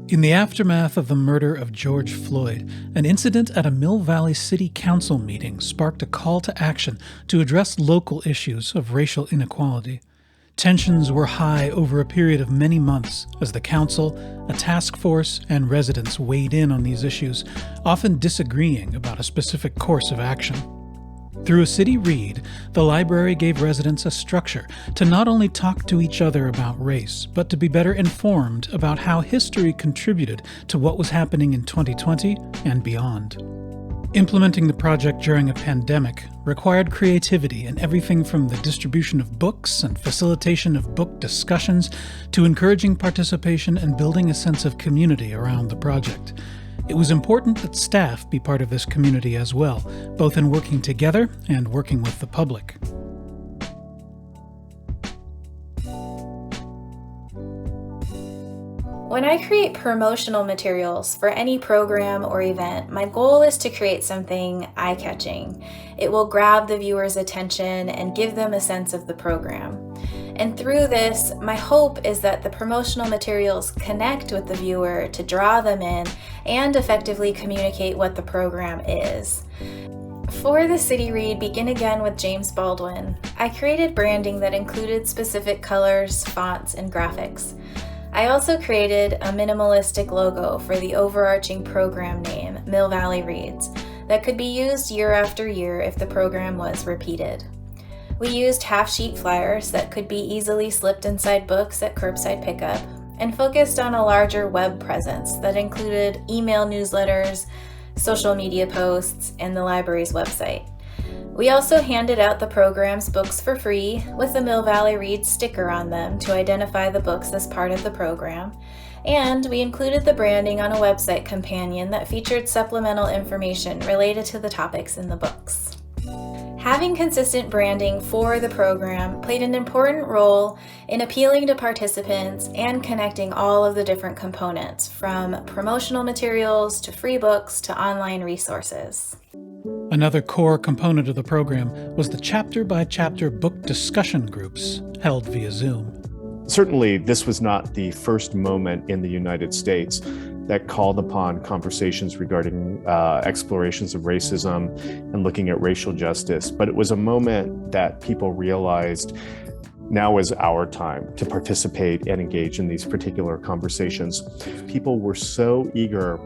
In the aftermath of the murder of George Floyd, an incident at a Mill Valley City Council meeting sparked a call to action to address local issues of racial inequality. Tensions were high over a period of many months as the council, a task force, and residents weighed in on these issues, often disagreeing about a specific course of action. Through a city read, the library gave residents a structure to not only talk to each other about race, but to be better informed about how history contributed to what was happening in 2020 and beyond. Implementing the project during a pandemic required creativity in everything from the distribution of books and facilitation of book discussions to encouraging participation and building a sense of community around the project. It was important that staff be part of this community as well, both in working together and working with the public. When I create promotional materials for any program or event, my goal is to create something eye-catching. It will grab the viewer's attention and give them a sense of the program. And through this, my hope is that the promotional materials connect with the viewer to draw them in and effectively communicate what the program is. For the City Read Begin Again with James Baldwin, I created branding that included specific colors, fonts, and graphics. I also created a minimalistic logo for the overarching program name, Mill Valley Reads, that could be used year after year if the program was repeated. We used half-sheet flyers that could be easily slipped inside books at curbside pickup, and focused on a larger web presence that included email newsletters, social media posts, and the library's website. We also handed out the program's books for free with the Mill Valley Reads sticker on them to identify the books as part of the program, and we included the branding on a website companion that featured supplemental information related to the topics in the books. Having consistent branding for the program played an important role in appealing to participants and connecting all of the different components, from promotional materials to free books to online resources. Another core component of the program was the chapter-by-chapter book discussion groups held via Zoom. Certainly, this was not the first moment in the United States that called upon conversations regarding explorations of racism and looking at racial justice. But it was a moment that people realized now is our time to participate and engage in these particular conversations. People were so eager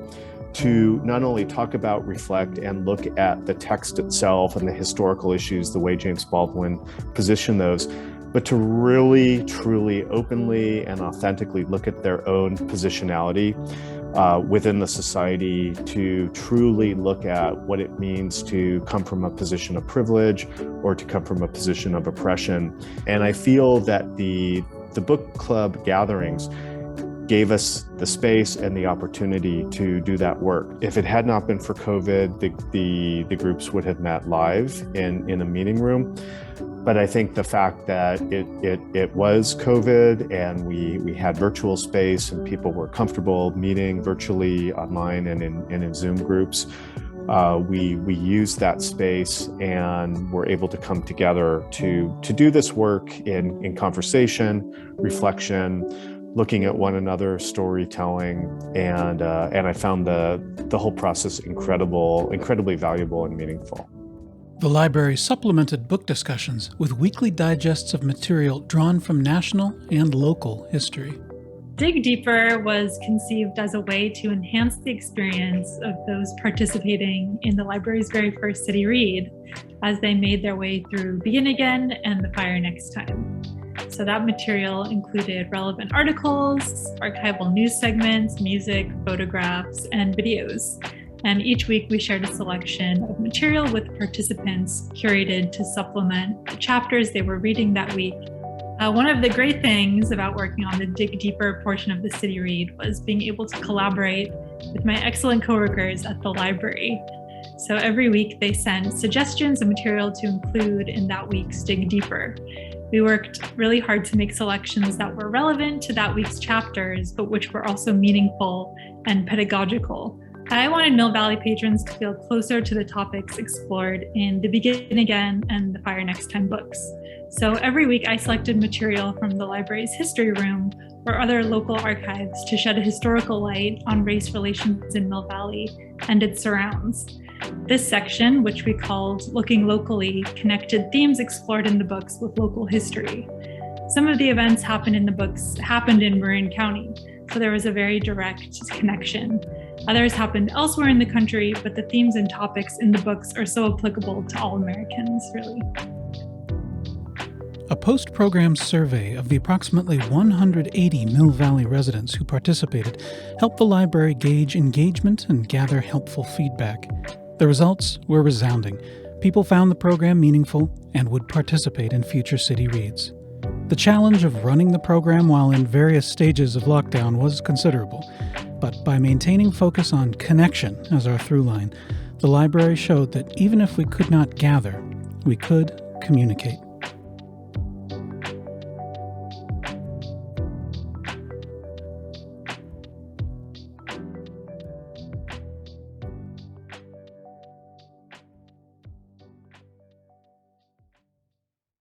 to not only talk about, reflect, and look at the text itself and the historical issues, the way James Baldwin positioned those, but to really, truly, openly, and authentically look at their own positionality within the society, to truly look at what it means to come from a position of privilege or to come from a position of oppression. And I feel that the book club gatherings gave us the space and the opportunity to do that work. If it had not been for COVID, the groups would have met live in a meeting room. But I think the fact that it was COVID and we had virtual space and people were comfortable meeting virtually online and in Zoom groups, we used that space and were able to come together to do this work in conversation, reflection, looking at one another, storytelling, and I found the whole process incredibly valuable and meaningful. The library supplemented book discussions with weekly digests of material drawn from national and local history. Dig Deeper was conceived as a way to enhance the experience of those participating in the library's very first City Read as they made their way through Begin Again and The Fire Next Time. So that material included relevant articles, archival news segments, music, photographs, and videos. And each week we shared a selection of material with participants curated to supplement the chapters they were reading that week. One of the great things about working on the Dig Deeper portion of the City Read was being able to collaborate with my excellent coworkers at the library. So every week they sent suggestions of material to include in that week's Dig Deeper. We worked really hard to make selections that were relevant to that week's chapters, but which were also meaningful and pedagogical. I wanted Mill Valley patrons to feel closer to the topics explored in the Begin Again and The Fire Next Time books. So every week I selected material from the library's history room or other local archives to shed a historical light on race relations in Mill Valley and its surrounds. This section, which we called Looking Locally, connected themes explored in the books with local history. Some of the events happened in Marin County, so there was a very direct connection. Others happened elsewhere in the country, but the themes and topics in the books are so applicable to all Americans, really. A post-program survey of the approximately 180 Mill Valley residents who participated helped the library gauge engagement and gather helpful feedback. The results were resounding. People found the program meaningful and would participate in future city reads. The challenge of running the program while in various stages of lockdown was considerable, but by maintaining focus on connection as our through line, the library showed that even if we could not gather, we could communicate.